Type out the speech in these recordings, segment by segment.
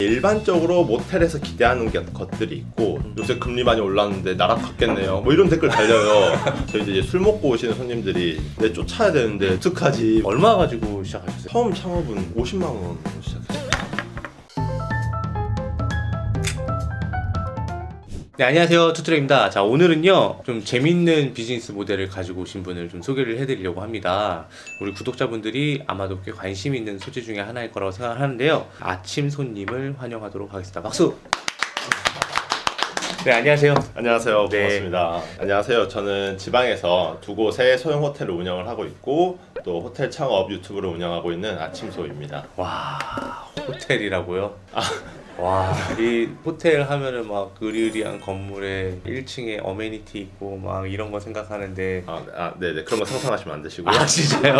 일반적으로 모텔에서 기대하는 것들이 있고 요새 금리 많이 올랐는데 날아갔겠네요 뭐 이런 댓글 달려요. 저희 이제 술 먹고 오시는 손님들이 내 쫓아야 되는데 어떡하지. 얼마 가지고 시작하셨어요? 처음 창업은 50만 원 시작했어요. 네, 안녕하세요. 투트랙입니다. 자, 오늘은요, 좀 재밌는 비즈니스 모델을 가지고 오신 분을 좀 소개를 해드리려고 합니다. 우리 구독자분들이 아마도 꽤 관심 있는 소재 중에 하나일 거라고 생각하는데요. 아침 손님을 환영하도록 하겠습니다. 박수! 네, 안녕하세요. 안녕하세요. 네. 반갑습니다. 안녕하세요. 저는 지방에서 두 곳의 소형 호텔을 운영을 하고 있고 또 호텔 창업 유튜브를 운영하고 있는 아침소입니다. 와, 호텔이라고요? 와, 이 호텔 하면은 막 으리으리한 건물에 1층에 어메니티 있고 막 이런 거 생각하는데 네네. 그런 거 상상하시면 안 되시고요. 아, 진짜요?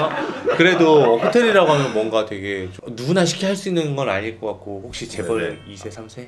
그래도 호텔이라고 하면 뭔가 되게 누구나 쉽게 할 수 있는 건 아닐 것 같고 혹시 재벌 네네. 2세, 3세?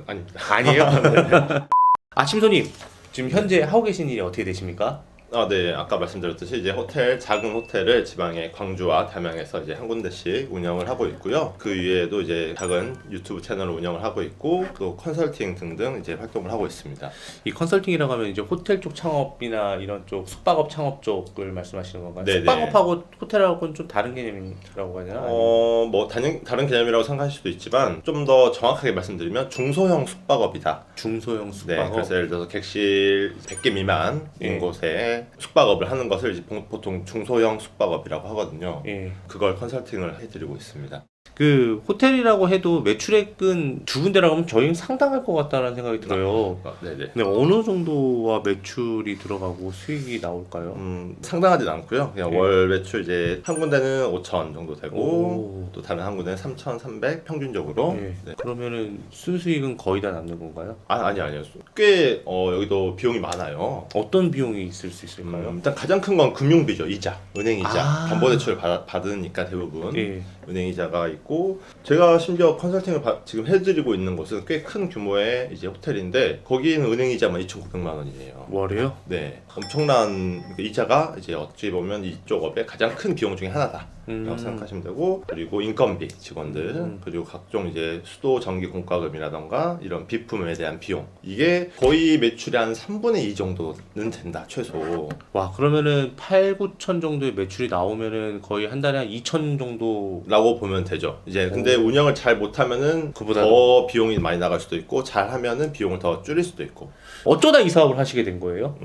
아닙니다. 아니에요? 아침 손님, 지금 현재 하고 계신 일이 어떻게 되십니까? 네. 아까 말씀드렸듯이 이제 작은 호텔을 지방의 광주와 담양에서 이제 한 군데씩 운영을 하고 있고요. 그 위에도 이제 작은 유튜브 채널을 운영을 하고 있고 또 컨설팅 등등 이제 활동을 하고 있습니다. 이 컨설팅이라고 하면 이제 호텔 쪽 창업이나 이런 쪽 숙박업 창업 쪽을 말씀하시는 건가요? 네네. 숙박업하고 호텔하고는 좀 다른 개념이라고 하나? 뭐 다른 개념이라고 생각하실 수도 있지만 좀 더 정확하게 말씀드리면 중소형 숙박업이다. 중소형 네, 숙박업? 그래서 예를 들어서 객실 100개 미만인 예. 곳에 숙박업을 하는 것을 이제 보통 중소형 숙박업이라고 하거든요. 예. 그걸 컨설팅을 해드리고 있습니다. 그 호텔이라고 해도 매출액은 두 군데라고 하면 저희는 상당할 것 같다는 생각이 들어요. 네네. 근데 어느 정도와 매출이 들어가고 수익이 나올까요? 상당하진 않고요. 그냥 예. 월 매출 이제 한 군데는 5천 정도 되고 오. 또 다른 한 군데는 3,300 평균적으로. 예. 네. 그러면은 순수익은 거의 다 남는 건가요? 아니요. 꽤 여기도 비용이 많아요. 어떤 비용이 있을 수 있을까요? 일단 가장 큰 건 금융비죠. 이자, 은행이자. 아. 담보대출을 받으니까 대부분 예. 은행이자가 있고, 제가 심지어 컨설팅을 지금 해드리고 있는 곳은 꽤 큰 규모의 이제 호텔인데 거기는 은행이자만 2,900만 원이에요. 월에요? 네, 엄청난 이자가 이제 어찌 보면 이쪽 업의 가장 큰 비용 중에 하나다. 라고 생각하시면 되고, 그리고 인건비 직원들, 그리고 각종 이제 수도 전기 공과금이라던가 이런 비품에 대한 비용, 이게 거의 매출의 한 3분의 2 정도는 된다 최소. 와, 그러면은 8, 9천 정도의 매출이 나오면은 거의 한 달에 한 2천 정도. 라고 보면 되죠. 이제 근데 운영을 잘 못하면은 그보다 더 비용이 많이 나갈 수도 있고, 잘하면은 비용을 더 줄일 수도 있고. 어쩌다 이 사업을 하시게 된 거예요?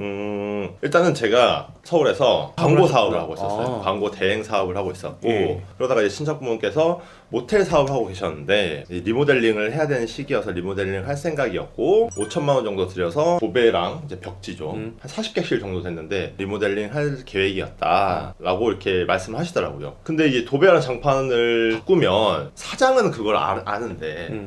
일단은 제가 서울에서 광고 사업을 하고 하셨구나. 있었어요. 아. 광고 대행 사업을 하고 있었고, 예. 그러다가 이제 친척분께서 모텔 사업을 하고 계셨는데 리모델링을 해야 되는 시기여서 리모델링을 할 생각이었고 5천만 원 정도 들여서 도배랑 이제 벽지죠. 한 40객실 정도 됐는데 리모델링 할 계획이었다라고 이렇게 말씀하시더라고요. 근데 이제 도배랑 장판을 바꾸면 사장은 그걸 아는데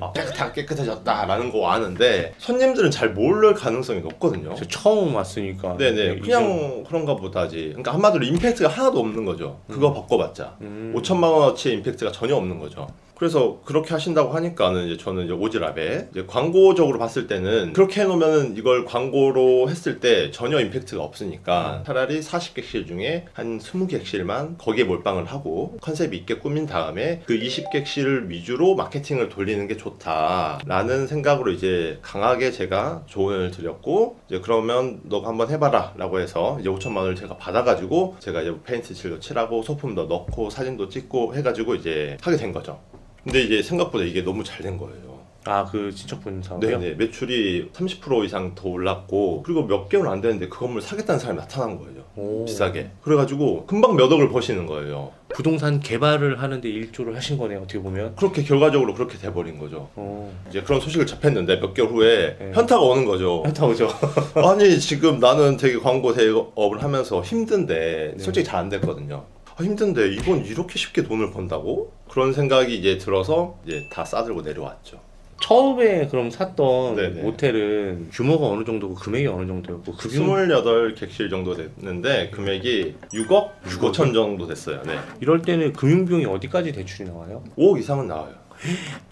깨끗해졌다라는 거 아는데 손님들은 잘 모를 가능성이 높거든요. 저 처음 왔으니까. 네네. 그냥 그런가 보다지. 그러니까 한마디로 임팩트가 하나도 없는 거죠. 그거 바꿔봤자 5천만 원어치의 임팩트가 전혀 없는 거죠. 그래서 그렇게 하신다고 하니까는 이제 저는 이제 오지랖에 이제 광고적으로 봤을 때는 그렇게 해놓으면은 이걸 광고로 했을 때 전혀 임팩트가 없으니까 차라리 40객실 중에 한 20객실만 거기에 몰빵을 하고 컨셉 있게 꾸민 다음에 그 20객실을 위주로 마케팅을 돌리는 게 좋다라는 생각으로 이제 강하게 제가 조언을 드렸고, 이제 그러면 너가 한번 해봐라 라고 해서 이제 5천만 원을 제가 받아가지고 제가 이제 페인트 칠도 칠하고 소품도 넣고 사진도 찍고 해가지고 이제 하게 된 거죠. 근데 이제 생각보다 이게 너무 잘 된 거예요. 아, 그 친척분 사업이요? 네네. 매출이 30% 이상 더 올랐고, 그리고 몇 개월 안 됐는데 그 건물 사겠다는 사람이 나타난 거예요. 오. 비싸게. 그래가지고 금방 몇 억을 버시는 거예요. 부동산 개발을 하는데 일조를 하신 거네요, 어떻게 보면. 그렇게 결과적으로 그렇게 돼버린 거죠. 오. 이제 그런 소식을 접했는데 몇 개월 후에 네. 현타가 오는 거죠. 현타 오죠. 아니 지금 나는 되게 광고 대업을 하면서 힘든데 네. 솔직히 잘 안 됐거든요. 힘든데 이건 이렇게 쉽게 돈을 번다고? 그런 생각이 이제 들어서 이제 다 싸들고 내려왔죠. 처음에 그럼 샀던 네네. 모텔은 규모가 어느 정도고 금액이 어느 정도였고 그 비용 28객실 정도 됐는데 금액이 6억 6천 정도 됐어요. 네. 이럴 때는 금융 비용이 어디까지 대출이 나와요? 5억 이상은 나와요.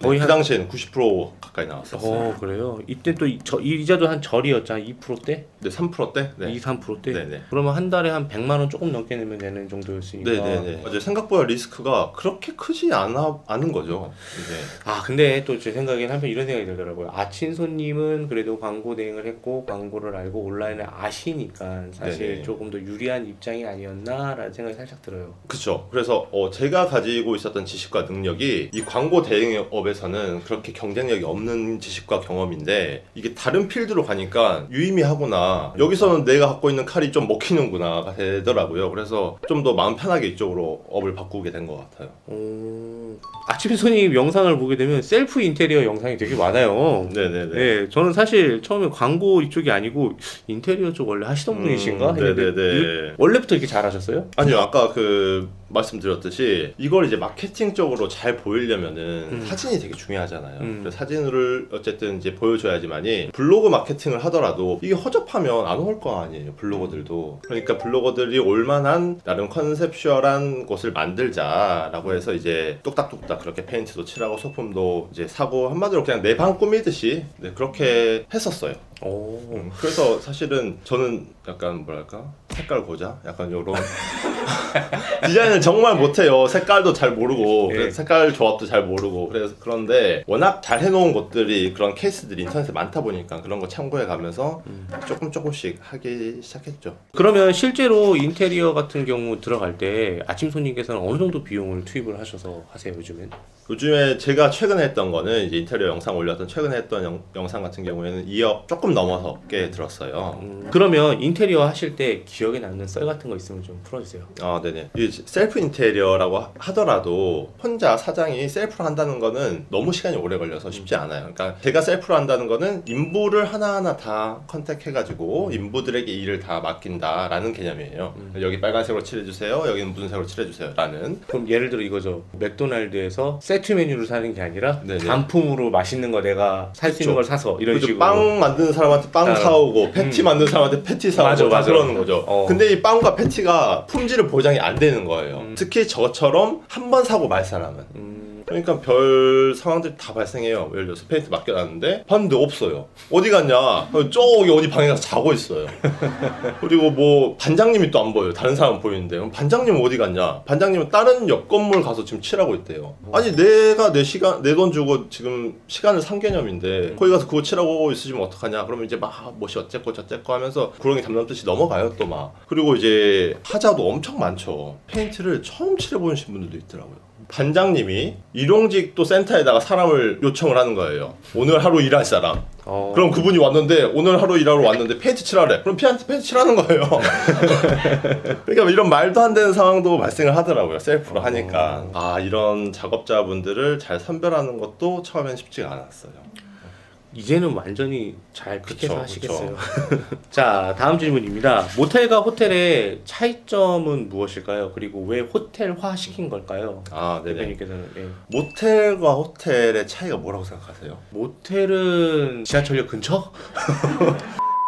거의 그 당시에는 90% 가까이 나왔었어요. 그래요? 이때 또 이자도 한 절이었잖아. 2%대? 네, 3%대? 네. 2-3%대? 네네. 그러면 한 달에 한 100만 원 조금 넘게 내면 되는 정도였으니까. 네네네. 맞아요. 생각보다 리스크가 그렇게 크지 않은 거죠. 이게. 근데 또 제 생각에는 한편 이런 생각이 들더라고요. 아친소님은 그래도 광고 대행을 했고 광고를 알고 온라인을 아시니까 사실 네네. 조금 더 유리한 입장이 아니었나라는 생각이 살짝 들어요. 그쵸. 그래서 제가 가지고 있었던 지식과 능력이 이 광고 대행업에서는 그렇게 경쟁력이 없는 지식과 경험인데 이게 다른 필드로 가니까 유의미하구나. 여기서는 내가 갖고 있는 칼이 좀 먹히는구나가 되더라고요. 그래서 좀 더 마음 편하게 이쪽으로 업을 바꾸게 된 것 같아요. 아침손님 영상을 보게 되면 셀프 인테리어 영상이 되게 많아요. 네네네. 네, 저는 사실 처음에 광고 이쪽이 아니고 인테리어 쪽 원래 하시던 분이신가 했는데 네네네. 원래부터 이렇게 잘하셨어요? 아니요, 아까 말씀드렸듯이 이걸 이제 마케팅적으로 잘 보이려면은 사진이 되게 중요하잖아요. 그래서 사진을 어쨌든 이제 보여줘야지만이 블로그 마케팅을 하더라도 이게 허접하면 안 올 거 아니에요, 블로거들도. 그러니까 블로거들이 올만한 나름 컨셉슈얼한 곳을 만들자라고 해서 이제 뚝딱뚝딱 그렇게 페인트도 칠하고 소품도 이제 사고 한마디로 그냥 내 방 꾸미듯이 그렇게 했었어요. 그래서 사실은 저는 약간 뭐랄까 색깔 고자? 약간 요런 디자인을 정말 못해요. 색깔도 잘 모르고 네. 색깔 조합도 잘 모르고 그래서 그런데 워낙 잘 해놓은 것들이 그런 케이스들이 인터넷에 많다 보니까 그런 거 참고해 가면서 조금씩 하기 시작했죠. 그러면 실제로 인테리어 같은 경우 들어갈 때 아침 손님께서는 어느 정도 비용을 투입을 하셔서 하세요 요즘엔? 요즘에 제가 최근에 했던 거는 이제 인테리어 영상 올렸던 최근에 했던 영상 같은 경우에는 2억 조금 넘어서 꽤 들었어요. 그러면 인테리어 하실 때 기억에 남는 썰 같은 거 있으면 좀 풀어주세요. 네네. 이 셀프 인테리어라고 하더라도 혼자 사장이 셀프로 한다는 거는 너무 시간이 오래 걸려서 쉽지 않아요. 그러니까 제가 셀프로 한다는 거는 인부를 하나하나 다 컨택해가지고 인부들에게 일을 다 맡긴다라는 개념이에요. 여기 빨간색으로 칠해주세요. 여기는 무슨 색으로 칠해주세요. 라는. 그럼 예를 들어 이거죠. 맥도날드에서 세트 메뉴를 사는 게 아니라 네네. 단품으로 맛있는 거 내가 살 수 있는 걸 사서 이런 그죠. 식으로. 빵 만드는 사람한테 빵 사오고 패티 만드는 사람한테 패티 사오고 다 그러는 거죠. 근데 이 빵과 패티가 품질을 보장이 안 되는 거예요. 특히 저처럼 한 번 사고 말 사람은. 그러니까 별 상황들이 다 발생해요. 예를 들어서 페인트 맡겨놨는데 봤는데 없어요. 어디 갔냐? 저기 어디 방에 가서 자고 있어요. 그리고 뭐 반장님이 또 안 보여요. 다른 사람은 보이는데 그럼 반장님은 어디 갔냐? 반장님은 다른 옆 건물 가서 지금 칠하고 있대요. 아니 내가 내 돈 주고 지금 시간을 산 개념인데 거기 가서 그거 칠하고 있으시면 어떡하냐? 그러면 이제 막 뭐시 어쨌고 저쨌고 하면서 구렁이 담담듯이 넘어가요 또 막. 그리고 이제 하자도 엄청 많죠. 페인트를 처음 칠해보신 분들도 있더라고요. 반장님이 일용직 또 센터에다가 사람을 요청을 하는 거예요. 오늘 하루 일할 사람. 그럼 그분이 왔는데 오늘 하루 일하러 왔는데 페인트 칠하래. 그럼 페인트 칠하는 거예요. 그러니까 이런 말도 안 되는 상황도 발생을 하더라고요. 셀프로 하니까. 이런 작업자분들을 잘 선별하는 것도 처음엔 쉽지가 않았어요. 이제는 완전히 잘 픽해서 그쵸, 하시겠어요. 자, 다음 질문입니다. 모텔과 호텔의 차이점은 무엇일까요? 그리고 왜 호텔화 시킨 걸까요? 네네. 대표님께서는. 모텔과 호텔의 차이가 뭐라고 생각하세요? 모텔은 지하철역 근처?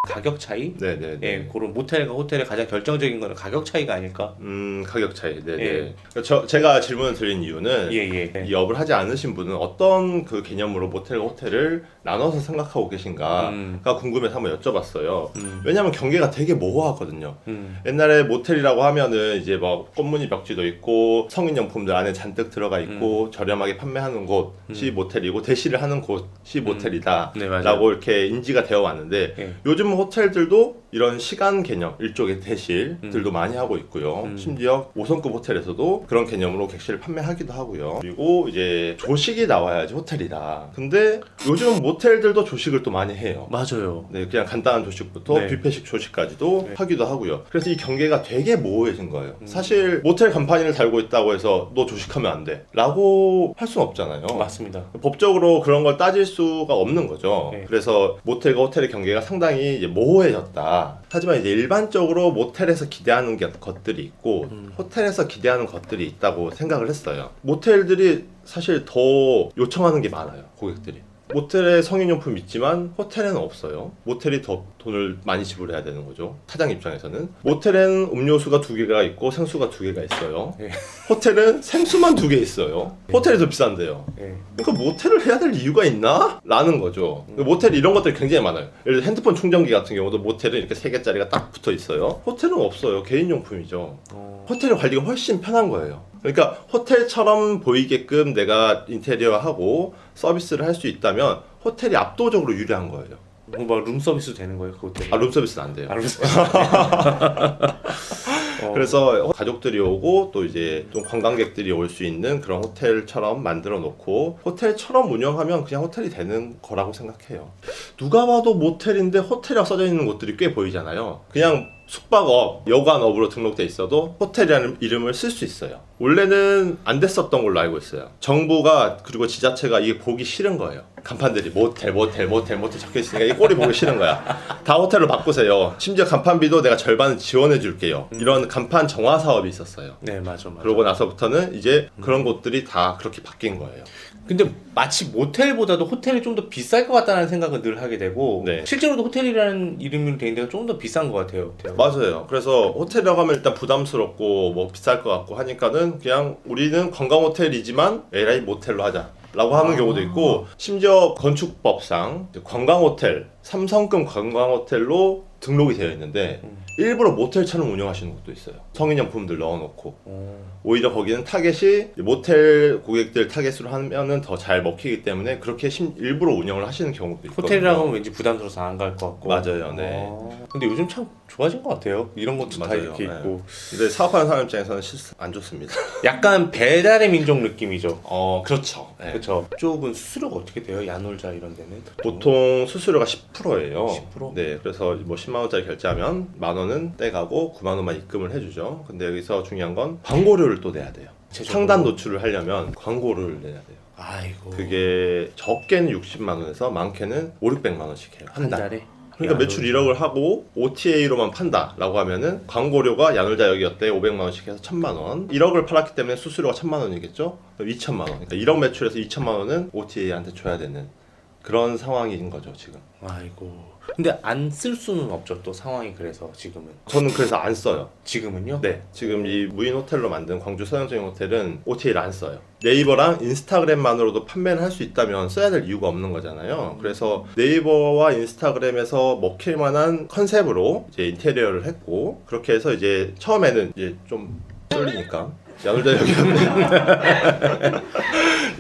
가격 차이? 네네. 예, 그런 모텔과 호텔의 가장 결정적인 거는 가격 차이가 아닐까? 가격 차이. 네네. 예. 제가 질문을 드린 이유는 예. 이 업을 하지 않으신 분은 어떤 그 개념으로 모텔과 호텔을 나눠서 생각하고 계신가가 궁금해서 한번 여쭤봤어요. 왜냐하면 경계가 되게 모호하거든요. 옛날에 모텔이라고 하면은 이제 막 꽃무늬 벽지도 있고 성인용품들 안에 잔뜩 들어가 있고 저렴하게 판매하는 곳이 모텔이고 대시를 하는 곳이 모텔이다 네, 맞아요. 라고 이렇게 인지가 되어 왔는데 예. 요즘 호텔들도 이런 시간 개념 일종의 대실들도 많이 하고 있고요. 심지어 5성급 호텔에서도 그런 개념으로 객실을 판매하기도 하고요. 그리고 이제 조식이 나와야지 호텔이다. 근데 요즘 모텔들도 조식을 또 많이 해요. 맞아요. 네, 그냥 간단한 조식부터 네. 뷔페식 조식까지도 하기도 하고요. 그래서 이 경계가 되게 모호해진 거예요. 사실 모텔 간판을 달고 있다고 해서 너 조식하면 안 돼 라고 할 수는 없잖아요. 맞습니다. 법적으로 그런 걸 따질 수가 없는 거죠. 네. 그래서 모텔과 호텔의 경계가 상당히 이제 모호해졌다. 하지만 이제 일반적으로 모텔에서 기대하는 것들이 있고 호텔에서 기대하는 것들이 있다고 생각을 했어요. 모텔들이 사실 더 요청하는 게 많아요. 고객들이. 모텔에 성인용품 있지만 호텔에는 없어요. 모텔이 더 돈을 많이 지불해야 되는 거죠. 사장 입장에서는. 모텔에는 음료수가 2개가 있고 생수가 2개가 있어요. 예. 호텔은 생수만 2개 있어요. 호텔이 더 비싼데요. 예. 그러니까 모텔을 해야 될 이유가 있나? 라는 거죠. 모텔 이런 것들이 굉장히 많아요. 예를 들어 핸드폰 충전기 같은 경우도 모텔은 이렇게 3개짜리가 딱 붙어 있어요. 호텔은 없어요. 개인용품이죠. 호텔의 관리가 훨씬 편한 거예요. 그러니까 호텔처럼 보이게끔 내가 인테리어하고 서비스를 할 수 있다면 호텔이 압도적으로 유리한 거예요. 뭐 룸서비스 되는 거예요, 그 호텔? 아, 룸서비스는 안 돼요. 룸서비스. 그래서 가족들이 오고 또 이제 좀 관광객들이 올 수 있는 그런 호텔처럼 만들어 놓고 호텔처럼 운영하면 그냥 호텔이 되는 거라고 생각해요. 누가 봐도 모텔인데 호텔이라고 써져 있는 곳들이 꽤 보이잖아요. 그냥 숙박업, 여관업으로 등록돼 있어도 호텔이라는 이름을 쓸 수 있어요. 원래는 안 됐었던 걸로 알고 있어요. 정부가 그리고 지자체가 이게 보기 싫은 거예요. 간판들이 모텔 적혀 있으니까 이 꼴이 보기 싫은 거야. 다 호텔로 바꾸세요. 심지어 간판비도 내가 절반은 지원해 줄게요. 이런 간판 정화 사업이 있었어요. 네, 맞아. 그러고 나서부터는 이제 그런 곳들이 다 그렇게 바뀐 거예요. 근데 마치 모텔보다도 호텔이 좀 더 비쌀 것 같다는 생각을 늘 하게 되고 네. 실제로도 호텔이라는 이름으로 돼 있는 데가 좀 더 비싼 것 같아요. 맞아요. 그래서 호텔이라고 하면 일단 부담스럽고 뭐 비쌀 것 같고 하니까는 그냥 우리는 관광 호텔이지만 LA 모텔로 하자. 라고 하는 경우도 있고 심지어 건축법상 관광호텔, 삼성급 관광호텔로 등록이 되어 있는데 일부러 모텔처럼 운영하시는 곳도 있어요. 성인용품들 넣어놓고 오히려 거기는 타겟이 모텔 고객들 타겟으로 하면은 더 잘 먹히기 때문에 그렇게 일부러 운영을 하시는 경우도 있거든요. 호텔이라고 하면 왠지 부담스러워서 안 갈 것 같고. 맞아요. 네. 근데 요즘 참 좋아진 것 같아요. 이런 것도 다 맞아요. 이렇게 네. 있고. 근데 사업하는 사람 입장에서는 안 좋습니다. 약간 배달의 민족 느낌이죠. 그렇죠. 네. 그렇죠. 이쪽은 수수료가 어떻게 돼요? 야놀자 이런 데는? 보통 수수료가 10%예요. 10%? 네, 그래서 뭐 10만 원짜리 결제하면 만 원은 떼가고 9만 원만 입금을 해주죠. 근데 여기서 중요한 건 광고료를 또 내야 돼요. 상단 노출을 하려면 광고를 내야 돼요. 아이고. 그게 적게는 60만 원에서 많게는 5, 600만 원씩 해요. 한 달에? 그러니까 매출 1억을 하고 OTA로만 판다라고 하면은 광고료가 야놀자 여기였대 500만 원씩 해서 1000만 원. 1억을 팔았기 때문에 수수료가 1000만 원이겠죠? 그럼 2천만 원. 그러니까 1억 매출에서 2천만 원은 OTA한테 줘야 되는 그런 상황인 거죠, 지금. 아이고. 근데 안 쓸 수는 없죠. 또 상황이 그래서 지금은. 저는 그래서 안 써요. 지금은요? 네, 지금 이 무인 호텔로 만든 광주 서양적인 호텔은 OTA를 안 써요. 네이버랑 인스타그램만으로도 판매를 할 수 있다면 써야 될 이유가 없는 거잖아요. 그래서 네이버와 인스타그램에서 먹힐 만한 컨셉으로 이제 인테리어를 했고 그렇게 해서 이제 처음에는 이제 좀 쫄리니까 야놀자 여기였대.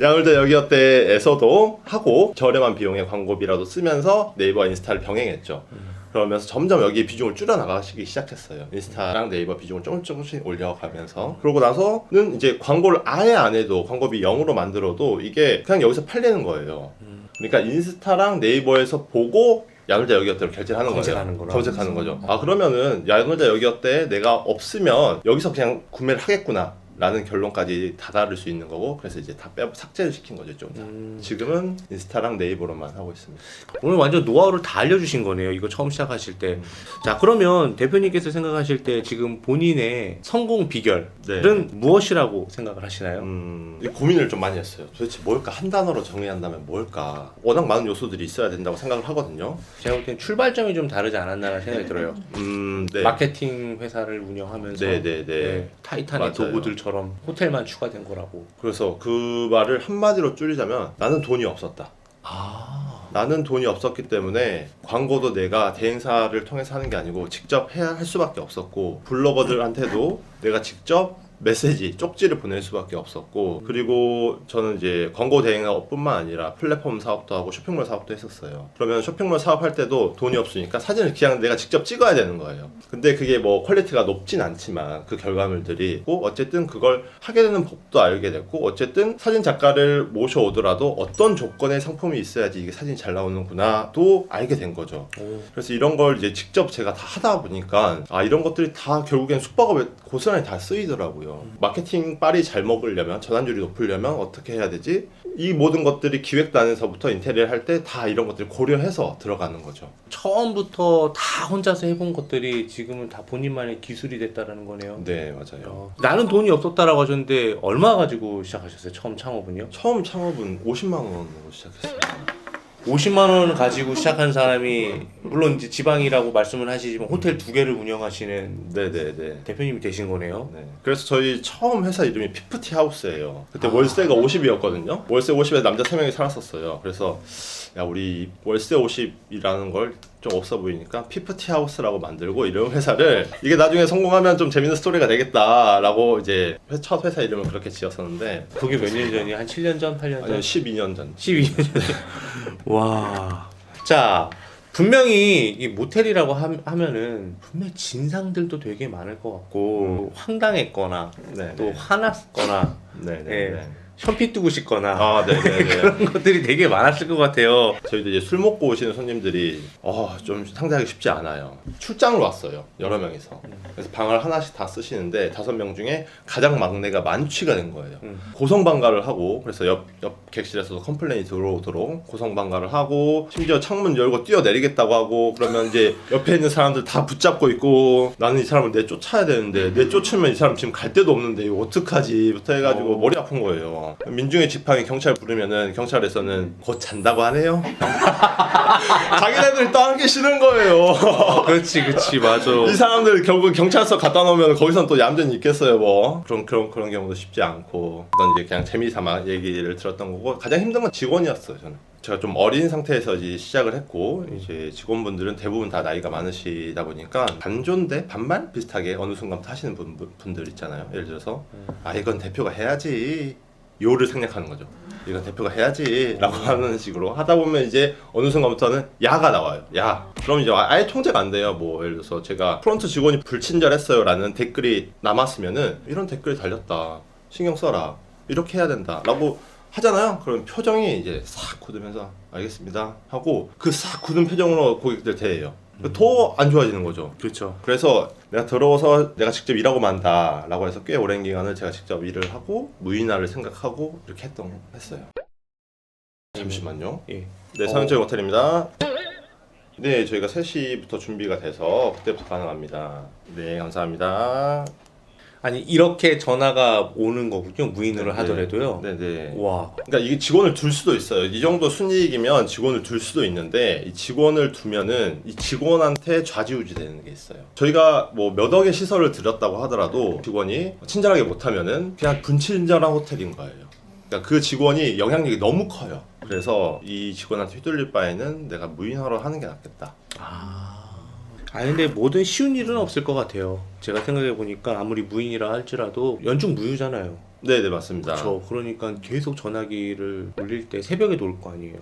야놀자 여기였대에서도 하고 저렴한 비용의 광고비라도 쓰면서 네이버와 인스타를 병행했죠. 그러면서 점점 여기 비중을 줄여나가시기 시작했어요. 인스타랑 네이버 비중을 조금씩 올려가면서 그러고 나서는 이제 광고를 아예 안 해도 광고비 0으로 만들어도 이게 그냥 여기서 팔리는 거예요. 그러니까 인스타랑 네이버에서 보고 야놀자 여기였대로 결제를 하는 거예요. 검색하는 거죠. 아 그러면은 야놀자 여기였대 내가 없으면 여기서 그냥 구매를 하겠구나 라는 결론까지 다다를 수 있는 거고 그래서 이제 다 삭제를 시킨 거죠. 좀 지금은 인스타랑 네이버로만 하고 있습니다. 오늘 완전 노하우를 다 알려주신 거네요. 이거 처음 시작하실 때. 자, 그러면 대표님께서 생각하실 때 지금 본인의 성공 비결은 네. 무엇이라고 생각을 하시나요? 고민을 좀 많이 했어요. 도대체 뭘까? 한 단어로 정의한다면 뭘까? 워낙 많은 요소들이 있어야 된다고 생각을 하거든요. 제가 볼 땐 출발점이 좀 다르지 않았나라는 생각이 들어요. 네. 마케팅 회사를 운영하면서 네. 타이탄의 맞아요. 도구들처럼 호텔만 추가된 거라고. 그래서 그 말을 한마디로 줄이자면 나는 돈이 없었다. 나는 돈이 없었기 때문에 광고도 내가 대행사를 통해서 하는 게 아니고 직접 해야 할 수밖에 없었고 블로거들한테도 내가 직접 메시지, 쪽지를 보낼 수밖에 없었고 그리고 저는 이제 광고 대행업뿐만 아니라 플랫폼 사업도 하고 쇼핑몰 사업도 했었어요. 그러면 쇼핑몰 사업할 때도 돈이 없으니까 사진을 그냥 내가 직접 찍어야 되는 거예요. 근데 그게 뭐 퀄리티가 높진 않지만 그 결과물들이 어쨌든 그걸 하게 되는 법도 알게 됐고 어쨌든 사진 작가를 모셔오더라도 어떤 조건의 상품이 있어야지 이게 사진이 잘 나오는구나도 알게 된 거죠. 그래서 이런 걸 이제 직접 제가 다 하다 보니까 아 이런 것들이 다 결국엔 숙박업에 고스란히 다 쓰이더라고요. 마케팅 빨이 잘 먹으려면 전환율이 높으려면 어떻게 해야 되지? 이 모든 것들이 기획단에서부터 인테리어 할 때 다 이런 것들을 고려해서 들어가는 거죠. 처음부터 다 혼자서 해본 것들이 지금은 다 본인만의 기술이 됐다라는 거네요. 네, 맞아요. 나는 돈이 없었다라고 하셨는데 얼마 가지고 시작하셨어요? 처음 창업은요? 처음 창업은 50만 원으로 시작했습니다. 50만 원 가지고 시작한 사람이 물론 이제 지방이라고 말씀을 하시지만 호텔 2개를 운영하시는 네네네. 대표님이 되신 거네요. 네. 그래서 저희 처음 회사 이름이 피프티 하우스예요. 그때 월세가 50이었거든요. 월세 50에 남자 3명이 살았었어요. 그래서 야 우리 월세 50이라는 걸 좀 없어 보이니까 피프티 하우스라고 만들고 이런 회사를 이게 나중에 성공하면 좀 재밌는 스토리가 되겠다라고 이제 첫 회사 이름을 그렇게 지었었는데 그게 몇 년 전이야? 한 7년 전? 8년 전? 아니 12년 전. 12년 전. 와. 자, 분명히 이 모텔이라고 하면은 분명히 진상들도 되게 많을 것 같고 황당했거나 네. 또 화났거나 네네. 예. 현피 뜨고 싶거나 아 네네네. 그런 것들이 되게 많았을 것 같아요. 저희도 이제 술 먹고 오시는 손님들이 좀 상대하기 쉽지 않아요. 출장을 왔어요. 여러 명이서. 그래서 방을 하나씩 다 쓰시는데 5명 중에 가장 막내가 만취가 된 거예요. 고성방가를 하고 그래서 옆 객실에서도 컴플레인이 들어오도록 고성방가를 하고 심지어 창문 열고 뛰어내리겠다고 하고 그러면 이제 옆에 있는 사람들 다 붙잡고 있고 나는 이 사람을 내쫓아야 되는데 내쫓으면 이 사람 지금 갈 데도 없는데 이거 어떡하지부터 해가지고 머리 아픈 거예요. 민중의 지팡이 경찰 부르면은 경찰에서는 곧 잔다고 하네요. 자기네들 떠안기 싫은 거예요. 그렇지, 맞아. 이 사람들 결국 경찰서 갖다 놓으면 거기선 또 얌전히 있겠어요, 뭐. 그런 경우도 쉽지 않고. 이건 이제 그냥 재미삼아 얘기를 들었던 거고 가장 힘든 건 직원이었어요, 저는. 제가 좀 어린 상태에서 이제 시작을 했고 이제 직원분들은 대부분 다 나이가 많으시다 보니까 반존대 반말 비슷하게 어느 순간부터 하시는 분들 있잖아요. 예를 들어서 이건 대표가 해야지. 요를 생략하는 거죠. 이건 대표가 해야지 라고 하는 식으로 하다 보면 이제 어느 순간부터는 야가 나와요. 야. 그럼 이제 아예 통제가 안 돼요. 뭐 예를 들어서 제가 프론트 직원이 불친절했어요 라는 댓글이 남았으면은 이런 댓글이 달렸다. 신경 써라. 이렇게 해야 된다. 라고 하잖아요. 그럼 표정이 이제 싹 굳으면서 알겠습니다 하고 그 싹 굳은 표정으로 고객들 대해요. 더 안 좋아지는 거죠. 그렇죠. 그래서 내가 들어와서 내가 직접 일하고 만다 라고 해서 꽤 오랜 기간을 제가 직접 일을 하고 무인화를 생각하고 이렇게 했어요. 잠시만요. 예. 네, 서현철 호텔입니다. 네, 저희가 3시부터 준비가 돼서 그때부터 가능합니다. 네, 감사합니다. 아니 이렇게 전화가 오는 거군요. 무인으로 네, 하더라도요. 네네. 와. 그러니까 이게 직원을 둘 수도 있어요. 이 정도 순이익이면 직원을 둘 수도 있는데 이 직원을 두면은 이 직원한테 좌지우지 되는 게 있어요. 저희가 뭐 몇 억의 시설을 들였다고 하더라도 직원이 친절하게 못하면은 그냥 분친절한 호텔인 거예요. 그러니까 그 직원이 영향력이 너무 커요. 그래서 이 직원한테 휘둘릴 바에는 내가 무인화로 하는 게 낫겠다. 근데 뭐든 쉬운 일은 없을 것 같아요. 제가 생각해 보니까 아무리 무인이라 할지라도 연중 무휴잖아요. 네네, 맞습니다. 그렇죠. 그러니까 계속 전화기를 울릴 때 새벽에 놓을 거 아니에요.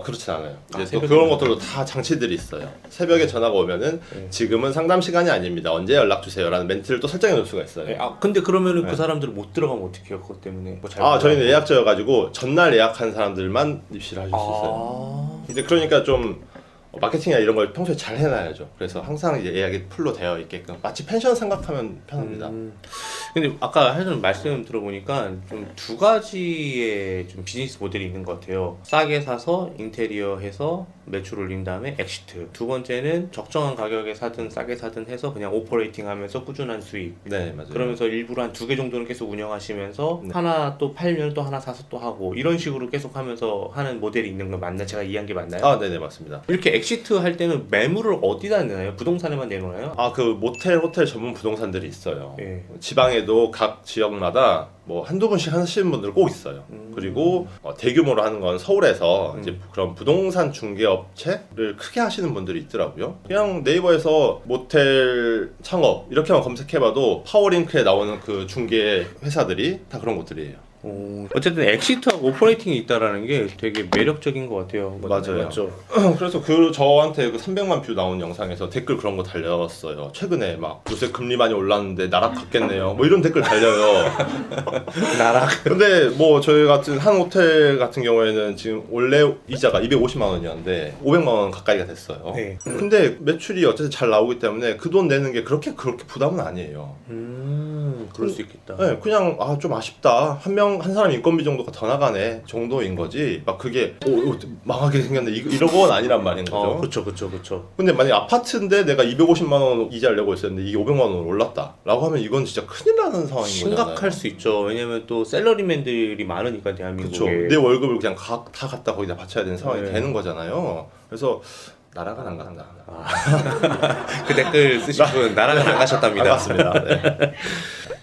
그렇진 않아요. 이제 또 새벽에 그런 것들도 다 장치들이 있어요. 새벽에 전화가 오면은 지금은 상담 시간이 아닙니다. 언제 연락 주세요라는 멘트를 또 설정해 놓을 수가 있어요. 근데 그러면은 네. 그 사람들은 못 들어가면 어떻게 해요? 그것 때문에. 뭐 저희는 예약제여가지고 전날 예약한 사람들만 입실을 해줄 수 있어요. 이제 그러니까 좀 마케팅이나 이런 걸 평소에 잘 해놔야죠. 그래서 항상 이제 예약이 풀로 되어 있게끔 마치 펜션 생각하면 편합니다. 근데 아까 하시는 말씀 들어보니까 좀 두 가지의 좀 비즈니스 모델이 있는 것 같아요. 싸게 사서 인테리어 해서 매출 올린 다음에 엑시트. 두 번째는 적정한 가격에 사든 싸게 사든 해서 그냥 오퍼레이팅 하면서 꾸준한 수익. 네, 맞아요. 그러면서 일부러 한 2개 정도는 계속 운영하시면서 네. 하나 또 팔면 또 하나 사서 또 하고 이런 식으로 계속 하면서 하는 모델이 있는 거 맞나요? 제가 이해한 게 맞나요? 네네, 맞습니다. 이렇게 엑시트 할 때는 매물을 어디다 내나요? 부동산에만 내놓나요? 그 모텔, 호텔 전문 부동산들이 있어요. 예. 지방에도 각 지역마다 뭐 한두 분씩 하시는 분들 꼭 있어요. 그리고 대규모로 하는 건 서울에서 이제 그런 부동산 중개업체를 크게 하시는 분들이 있더라고요. 그냥 네이버에서 모텔 창업 이렇게만 검색해봐도 파워링크에 나오는 그 중개 회사들이 다 그런 곳들이에요. 어쨌든 엑시트하고 오퍼레이팅이 있다라는 게 되게 매력적인 것 같아요. 맞아요. 맞죠? 그래서 저한테 그 300만 뷰 나온 영상에서 댓글 그런 거 달렸어요. 최근에 막 요새 금리 많이 올랐는데 날아갔겠네요. 뭐 이런 댓글 달려요. 나락. 근데 뭐 저희 같은 한 호텔 같은 경우에는 지금 원래 이자가 250만 원이었는데 500만 원 가까이가 됐어요. 네. 근데 매출이 어쨌든 잘 나오기 때문에 그 돈 내는 게 그렇게 부담은 아니에요. 그럴 수 있겠다. 네, 그냥 좀 아쉽다. 한 명 한 사람 인건비 정도가 더 나가네 정도인 거지. 막 그게 망하게 생겼네 이런 건 아니란 말인 거죠. 그쵸. 근데 만약 아파트인데 내가 250만 원 이자를 내고 있었는데 이게 500만 원 올랐다라고 하면 이건 진짜 큰일 나는 상황인 거잖아요. 심각할 수 있죠. 왜냐면 또 샐러리맨들이 많으니까 대한민국에. 그렇죠. 내 월급을 그냥 다 갖다 거기다 바쳐야 되는 상황이 네. 되는 거잖아요. 그래서 나라가 안 간다. 그 댓글 쓰신 분 나라가 안 가셨답니다. 맞습니다. 네.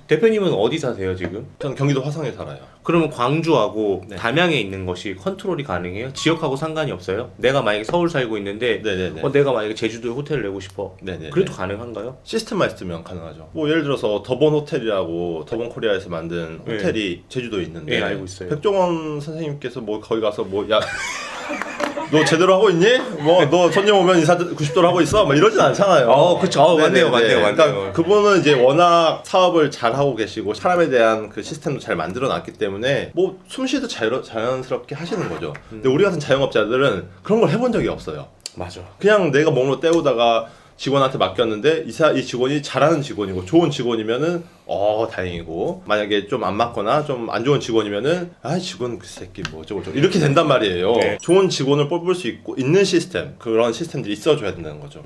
대표님은 어디 사세요 지금? 저는 경기도 화성에 살아요. 그러면 광주하고 네. 담양에 있는 것이 컨트롤이 가능해요? 지역하고 상관이 없어요? 내가 만약에 서울 살고 있는데 네네네. 내가 만약에 제주도에 호텔을 내고 싶어. 네네. 그래도 가능한가요? 시스템만 있으면 가능하죠. 뭐 예를 들어서 더본 호텔이라고 더본 코리아에서 만든 네. 호텔이 제주도에 있는데 네, 알고 있어요. 백종원 선생님께서 뭐 거기 가서 뭐 야 너 제대로 하고 있니? 뭐 너 손님 오면 인사 90도로 하고 있어? 막 이러진 않잖아요. 그쵸. 네네네. 맞네요. 그러니까 그분은 이제 워낙 사업을 잘 하고 계시고 사람에 대한 그 시스템도 잘 만들어 놨기 때문에 뭐 숨쉬도 자연스럽게 하시는 거죠. 근데 우리 같은 자영업자들은 그런 걸 해본 적이 없어요. 맞아. 그냥 내가 몸으로 때우다가 직원한테 맡겼는데 이 직원이 잘하는 직원이고 좋은 직원이면은 다행이고, 만약에 좀 안 맞거나 좀 안 좋은 직원이면은 직원 그 새끼 뭐 어쩌고 이렇게 된단 말이에요. 네. 좋은 직원을 뽑을 수 있는 시스템, 그런 시스템들이 있어줘야 된다는 거죠.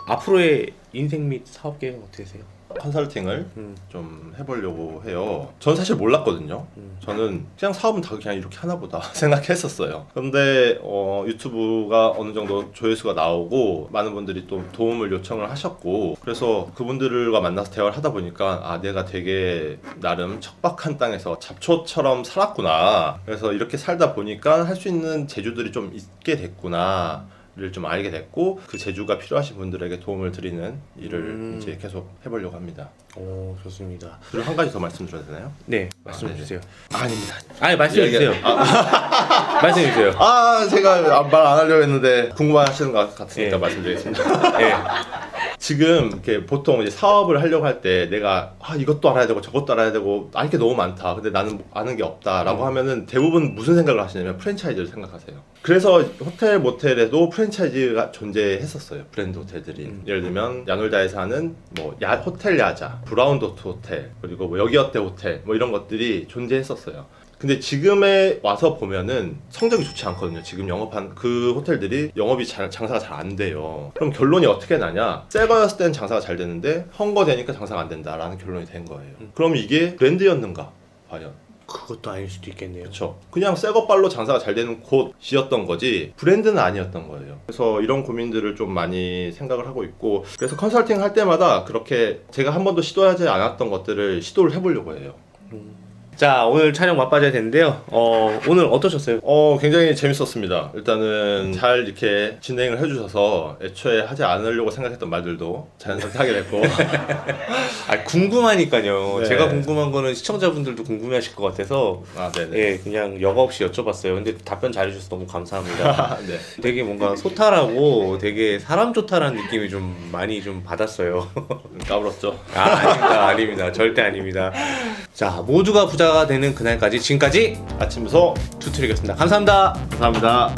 앞으로의 인생 및 사업 계획은 어떻게 되세요? 컨설팅을 좀 해보려고 해요. 전 사실 몰랐거든요. 저는 그냥 사업은 다 그냥 이렇게 하나보다 생각했었어요. 그런데 유튜브가 어느 정도 조회수가 나오고 많은 분들이 또 도움을 요청을 하셨고, 그래서 그분들과 만나서 대화를 하다 보니까 내가 되게 나름 척박한 땅에서 잡초처럼 살았구나. 그래서 이렇게 살다 보니까 할 수 있는 재주들이 좀 있게 됐구나 를 좀 알게 됐고, 그 재주가 필요하신 분들에게 도움을 드리는 일을 이제 계속 해보려고 합니다. 오, 좋습니다. 그리고 한 가지 더 말씀드려도 되나요? 네, 말씀해 주세요. 아닙니다. 아니, 말씀해 주세요. 말씀해 주세요. 제가 말 안 하려고 했는데 궁금하시는 것 같으니까 예. 말씀드리겠습니다. 네. 지금 이렇게 보통 이제 사업을 하려고 할 때 내가 이것도 알아야 되고 저것도 알아야 되고 알 게 너무 많다. 근데 나는 아는 게 없다라고 하면은 대부분 무슨 생각을 하시냐면 프랜차이즈를 생각하세요. 그래서 호텔 모텔에도 프랜차이즈가 존재했었어요. 브랜드 호텔들이. 예를 들면 야놀다에서 하는 뭐 호텔 야자, 브라운도트 호텔, 그리고 뭐 여기어때 호텔 뭐 이런 것들이 존재했었어요. 근데 지금에 와서 보면은 성적이 좋지 않거든요. 지금 영업한 그 호텔들이 영업이 장사가 잘 안 돼요. 그럼 결론이 어떻게 나냐? 새 거였을 때는 장사가 잘 되는데 헝거 되니까 장사가 안 된다라는 결론이 된 거예요. 그럼 이게 브랜드였는가? 과연? 그것도 아닐 수도 있겠네요. 그렇죠. 그냥 새거 빨로 장사가 잘 되는 곳이었던 거지 브랜드는 아니었던 거예요. 그래서 이런 고민들을 좀 많이 생각을 하고 있고, 그래서 컨설팅 할 때마다 그렇게 제가 한 번도 시도하지 않았던 것들을 시도를 해보려고 해요. 자, 오늘 촬영 맛봐줘야 되는데요. 오늘 어떠셨어요? 굉장히 재밌었습니다. 일단은 잘 이렇게 진행을 해주셔서 애초에 하지 않으려고 생각했던 말들도 자연스럽게 하게 됐고. 궁금하니까요. 네. 제가 궁금한 거는 시청자분들도 궁금해하실 것 같아서 네네. 예, 그냥 여과 없이 여쭤봤어요. 근데 답변 잘해주셔서 너무 감사합니다. 네. 되게 뭔가 소탈하고 되게 사람 좋다라는 느낌이 좀 많이 좀 받았어요. 까불었죠. 아닙니다. 절대 아닙니다. 자, 모두가 부자가 되는 그날까지 지금까지 아침부터 투트릭이었습니다. 감사합니다. 감사합니다.